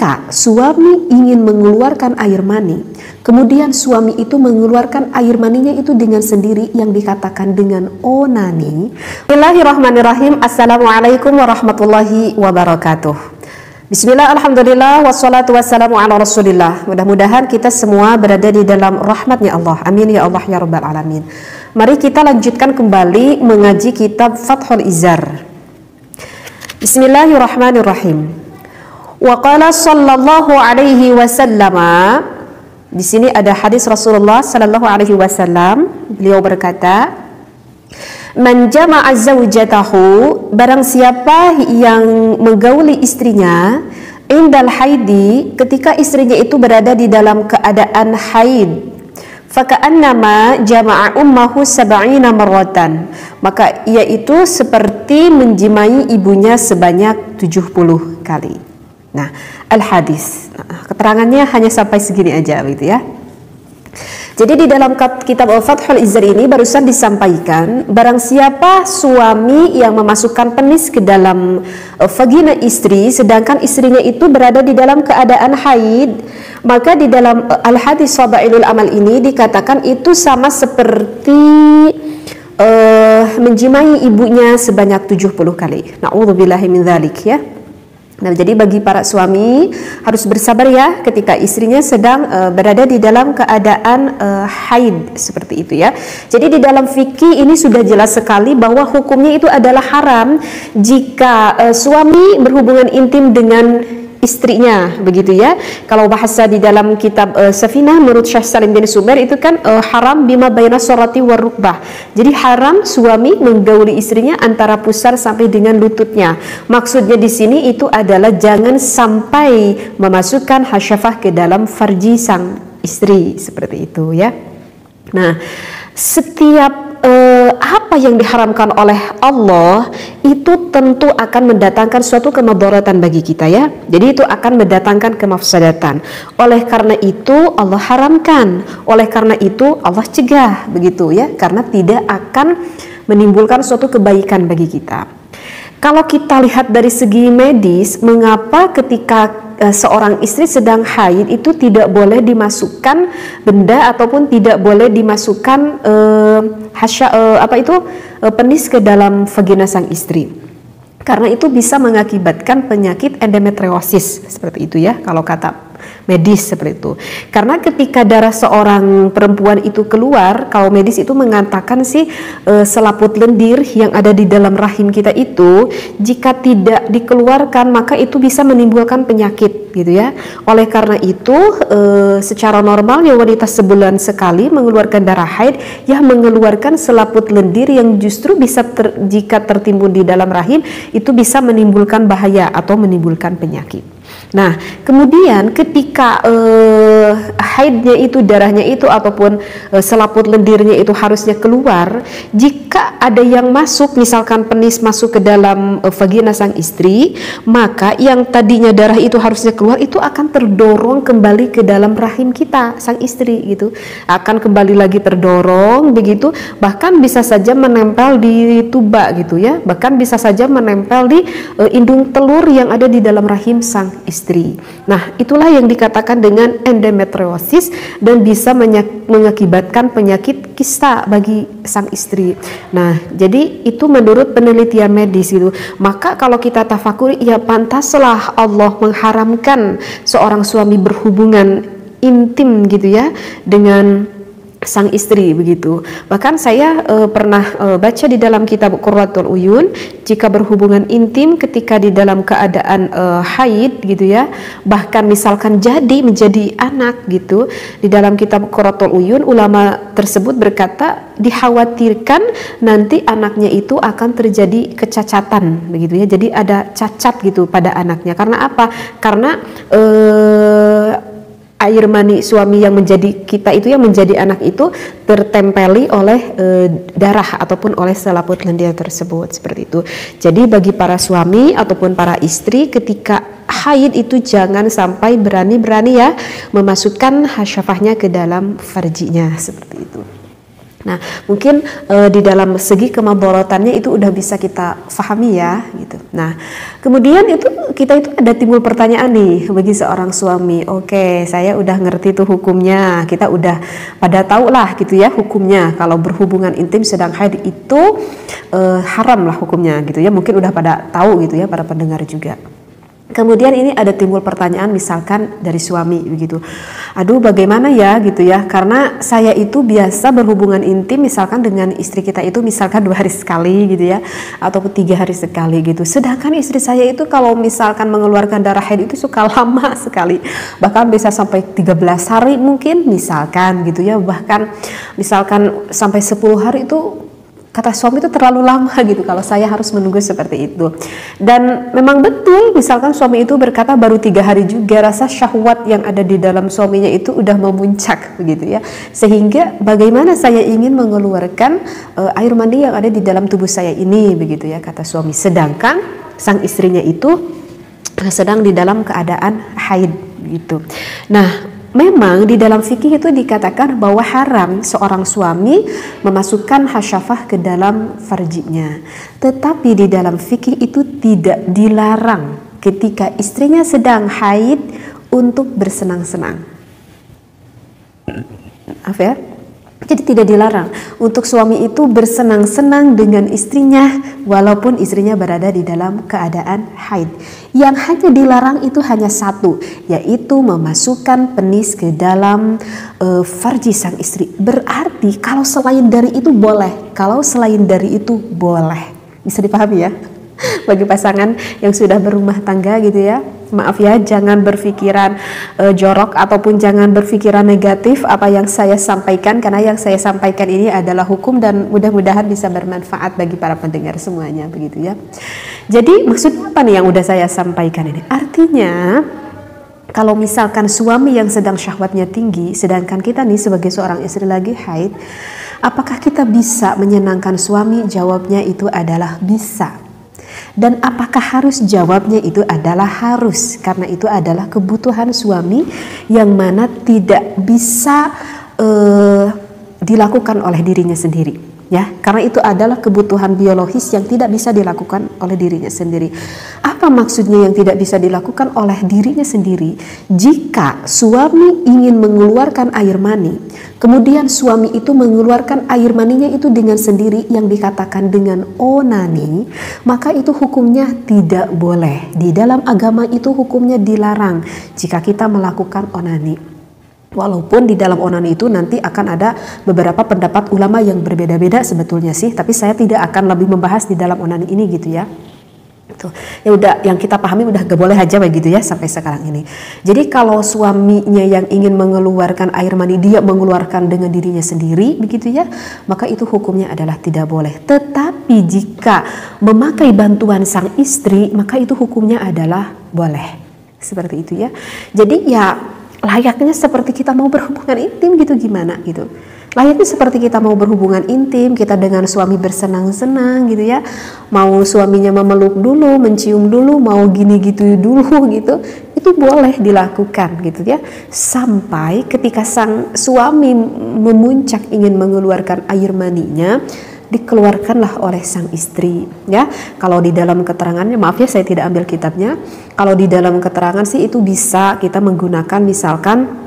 jika suami ingin mengeluarkan air mani, kemudian suami itu mengeluarkan air maninya itu dengan sendiri yang dikatakan dengan onani. Bismillahirrahmanirrahim. Assalamualaikum warahmatullahi wabarakatuh. Bismillah, alhamdulillah, wassalatu wassalamu ala rasulillah. Mudah-mudahan kita semua berada di dalam rahmatnya Allah. Amin ya Allah ya rabbal alamin. Mari kita lanjutkan kembali mengaji kitab Fathul Izar. Bismillahirrahmanirrahim. Wa qala sallallahu alaihi wasallam. Di sini ada hadis Rasulullah sallallahu alaihi wasallam. Beliau berkata, "Man jama'a zawjatahu," barang siapa yang menggauli istrinya, indal haidi, ketika istrinya itu berada di dalam keadaan haid, faka'annama jama'a ummahu sab'ina marratan, maka yaitu seperti menjimai ibunya sebanyak 70 kali. Nah, al-hadis, keterangannya hanya sampai segini aja gitu ya. Jadi di dalam kitab Fathul Izar ini barusan disampaikan, barang siapa suami yang memasukkan penis ke dalam vagina istri sedangkan istrinya itu berada di dalam keadaan haid, maka di dalam al-hadis Fadailul Amal ini dikatakan itu sama seperti menjimai ibunya sebanyak 70 kali. Na'udzubillahi min dzalik ya. Nah, jadi bagi para suami harus bersabar ya ketika istrinya sedang berada di dalam keadaan haid seperti itu ya. Jadi di dalam fikih ini sudah jelas sekali bahwa hukumnya itu adalah haram jika suami berhubungan intim dengan istrinya, begitu ya. Kalau bahasa di dalam kitab Safinah menurut Syekh Salim bin Subair itu kan haram bima baina surati war rukbah. Jadi haram suami menggauli istrinya antara pusar sampai dengan lututnya. Maksudnya di sini itu adalah jangan sampai memasukkan hasyafah ke dalam farji sang istri seperti itu ya. Nah, setiap apa yang diharamkan oleh Allah itu tentu akan mendatangkan suatu kemudaratan bagi kita ya. Jadi itu akan mendatangkan kemafsadatan. Oleh karena itu Allah haramkan. Oleh karena itu Allah cegah begitu ya, karena tidak akan menimbulkan suatu kebaikan bagi kita. Kalau kita lihat dari segi medis, mengapa ketika seorang istri sedang haid itu tidak boleh dimasukkan benda ataupun tidak boleh dimasukkan penis ke dalam vagina sang istri? Karena itu bisa mengakibatkan penyakit endometriosis seperti itu ya, kalau kata medis seperti itu. Karena ketika darah seorang perempuan itu keluar, kalau medis itu mengatakan sih selaput lendir yang ada di dalam rahim kita itu jika tidak dikeluarkan maka itu bisa menimbulkan penyakit gitu ya. Oleh karena itu secara normalnya wanita sebulan sekali mengeluarkan darah haid yang mengeluarkan selaput lendir yang justru bisa jika tertimbun di dalam rahim itu bisa menimbulkan bahaya atau menimbulkan penyakit. Nah, kemudian ketika haidnya itu, darahnya itu ataupun selaput lendirnya itu harusnya keluar, jika ada yang masuk, misalkan penis masuk ke dalam vagina sang istri, maka yang tadinya darah itu harusnya keluar itu akan terdorong kembali ke dalam rahim kita, sang istri gitu. Akan kembali lagi terdorong begitu, bahkan bisa saja menempel di tuba gitu ya, bahkan bisa saja menempel di indung telur yang ada di dalam rahim sang istri. Nah, itulah yang dikatakan dengan endometriosis dan bisa mengakibatkan penyakit kista bagi sang istri. Nah, jadi itu menurut penelitian medis gitu. Maka kalau kita tafakuri, ya pantaslah Allah mengharamkan seorang suami berhubungan intim gitu ya dengan sang istri begitu. Bahkan saya pernah baca di dalam kitab Qurratul Uyun, jika berhubungan intim ketika di dalam keadaan haid gitu ya, bahkan misalkan menjadi anak gitu, di dalam kitab Qurratul Uyun ulama tersebut berkata dikhawatirkan nanti anaknya itu akan terjadi kecacatan begitu ya. Jadi ada cacat gitu pada anaknya. Karena apa? Karena air mani suami yang menjadi kita itu, yang menjadi anak itu tertempeli oleh darah ataupun oleh selaput lendir tersebut seperti itu. Jadi bagi para suami ataupun para istri ketika haid itu jangan sampai berani-berani ya memasukkan hasyafahnya ke dalam farjinya seperti itu. Nah, mungkin di dalam segi kemadharatannya itu udah bisa kita pahami ya, gitu. Nah, kemudian kita itu ada timbul pertanyaan nih bagi seorang suami. Oke, saya udah ngerti tuh hukumnya. Kita udah pada tahu lah gitu ya hukumnya. Kalau berhubungan intim sedang haid itu haram lah hukumnya gitu ya. Mungkin udah pada tahu gitu ya para pendengar juga. Kemudian ini ada timbul pertanyaan misalkan dari suami begitu. Aduh bagaimana ya gitu ya, karena saya itu biasa berhubungan intim misalkan dengan istri kita itu misalkan 2 hari sekali gitu ya, ataupun 3 hari sekali gitu. Sedangkan istri saya itu kalau misalkan mengeluarkan darah haid itu suka lama sekali, bahkan bisa sampai 13 hari mungkin misalkan gitu ya, bahkan misalkan sampai 10 hari itu kata suami itu terlalu lama gitu kalau saya harus menunggu seperti itu. Dan memang betul misalkan suami itu berkata baru 3 hari juga rasa syahwat yang ada di dalam suaminya itu udah memuncak begitu ya, sehingga bagaimana saya ingin mengeluarkan air mani yang ada di dalam tubuh saya ini begitu ya kata suami, sedangkan sang istrinya itu sedang di dalam keadaan haid gitu. Nah, memang di dalam fikih itu dikatakan bahwa haram seorang suami memasukkan hasyafah ke dalam farjinya. Tetapi di dalam fikih itu tidak dilarang ketika istrinya sedang haid untuk bersenang-senang. Maaf ya. Jadi tidak dilarang untuk suami itu bersenang-senang dengan istrinya walaupun istrinya berada di dalam keadaan haid. Yang hanya dilarang itu hanya satu, yaitu memasukkan penis ke dalam farji sang istri. Berarti kalau selain dari itu boleh, kalau selain dari itu boleh. Bisa dipahami ya? Bagi pasangan yang sudah berumah tangga gitu ya, maaf ya, jangan berpikiran jorok ataupun jangan berpikiran negatif apa yang saya sampaikan, karena yang saya sampaikan ini adalah hukum dan mudah-mudahan bisa bermanfaat bagi para pendengar semuanya begitu ya. Jadi maksudnya apa nih yang udah saya sampaikan ini? Artinya kalau misalkan suami yang sedang syahwatnya tinggi sedangkan kita nih sebagai seorang istri lagi haid, apakah kita bisa menyenangkan suami? Jawabnya itu adalah bisa. Dan apakah harus? Jawabnya itu adalah harus, karena itu adalah kebutuhan suami yang mana tidak bisa dilakukan oleh dirinya sendiri ya, karena itu adalah kebutuhan biologis yang tidak bisa dilakukan oleh dirinya sendiri. Apa maksudnya yang tidak bisa dilakukan oleh dirinya sendiri? Jika suami ingin mengeluarkan air mani, kemudian suami itu mengeluarkan air maninya itu dengan sendiri yang dikatakan dengan onani, maka itu hukumnya tidak boleh. Di dalam agama itu hukumnya dilarang jika kita melakukan onani. Walaupun di dalam onani itu nanti akan ada beberapa pendapat ulama yang berbeda-beda sebetulnya sih, tapi saya tidak akan lebih membahas di dalam onani ini gitu ya. Tuh. Ya udah, yang kita pahami udah gak boleh aja begitu ya sampai sekarang ini. Jadi kalau suaminya yang ingin mengeluarkan air mani, dia mengeluarkan dengan dirinya sendiri begitu ya, maka itu hukumnya adalah tidak boleh. Tetapi jika memakai bantuan sang istri, maka itu hukumnya adalah boleh. Seperti itu ya. Jadi ya layaknya seperti kita mau berhubungan intim gitu, gimana gitu. Layaknya seperti kita mau berhubungan intim, kita dengan suami bersenang-senang gitu ya. Mau suaminya memeluk dulu, mencium dulu, mau gini gitu dulu gitu. Itu boleh dilakukan gitu ya. Sampai ketika sang suami memuncak ingin mengeluarkan air maninya, dikeluarkanlah oleh sang istri ya. Kalau di dalam keterangannya, maaf ya saya tidak ambil kitabnya, kalau di dalam keterangan sih itu bisa kita menggunakan misalkan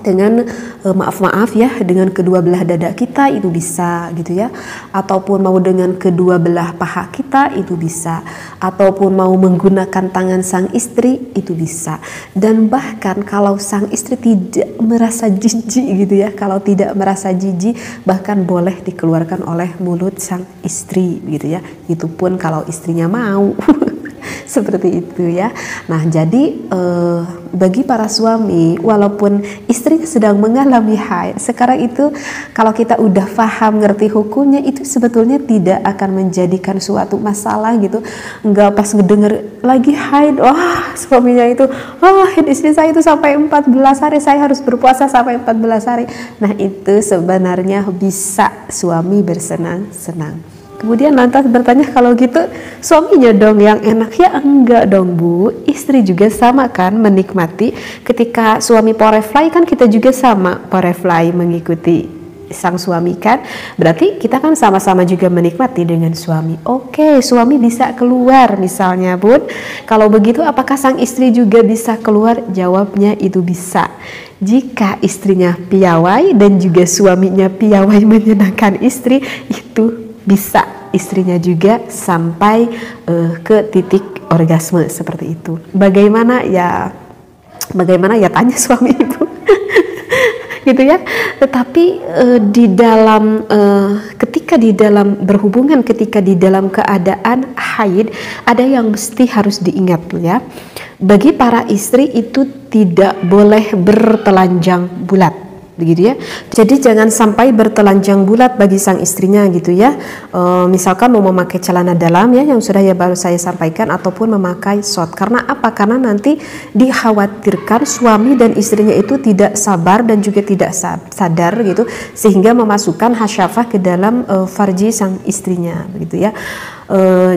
dengan maaf ya, dengan kedua belah dada kita itu bisa gitu ya, ataupun mau dengan kedua belah paha kita itu bisa, ataupun mau menggunakan tangan sang istri itu bisa. Dan bahkan kalau sang istri tidak merasa jijik gitu ya, kalau tidak merasa jijik bahkan boleh dikeluarkan oleh mulut sang istri gitu ya, itu pun kalau istrinya mau. Seperti itu ya. Nah jadi bagi para suami, walaupun istrinya sedang mengalami haid sekarang itu, kalau kita udah paham ngerti hukumnya, itu sebetulnya tidak akan menjadikan suatu masalah gitu. Enggak pas ngedenger lagi haid, wah suaminya itu, haid istri saya itu sampai 14 hari, saya harus berpuasa sampai 14 hari. Nah itu sebenarnya bisa suami bersenang-senang. Kemudian lantas bertanya, kalau gitu suaminya dong yang enak? Ya enggak dong Bu, istri juga sama kan menikmati. Ketika suami porefly kan kita juga sama porefly mengikuti sang suami kan, berarti kita kan sama-sama juga menikmati dengan suami. Oke, suami bisa keluar misalnya Bun. Kalau begitu apakah sang istri juga bisa keluar? Jawabnya itu bisa. Jika istrinya piawai dan juga suaminya piawai menyenangkan istri, itu bisa istrinya juga sampai ke titik orgasme seperti itu. Bagaimana ya tanya suami ibu. Gitu ya. Tetapi di dalam ketika di dalam berhubungan, ketika di dalam keadaan haid, ada yang mesti harus diingat ya. Bagi para istri itu tidak boleh bertelanjang bulat, begitu ya. Jadi jangan sampai bertelanjang bulat bagi sang istrinya gitu ya. Misalkan mau memakai celana dalam ya, yang sudah ya baru saya sampaikan, ataupun memakai short. Karena apa? Karena nanti dikhawatirkan suami dan istrinya itu tidak sabar dan juga tidak sadar gitu, sehingga memasukkan hasyafah ke dalam farji sang istrinya, begitu ya.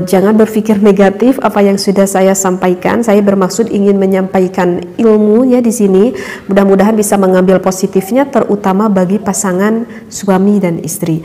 Jangan berpikir negatif apa yang sudah saya sampaikan. Saya bermaksud ingin menyampaikan ilmu ya di sini. Mudah-mudahan bisa mengambil positifnya, terutama bagi pasangan suami dan istri.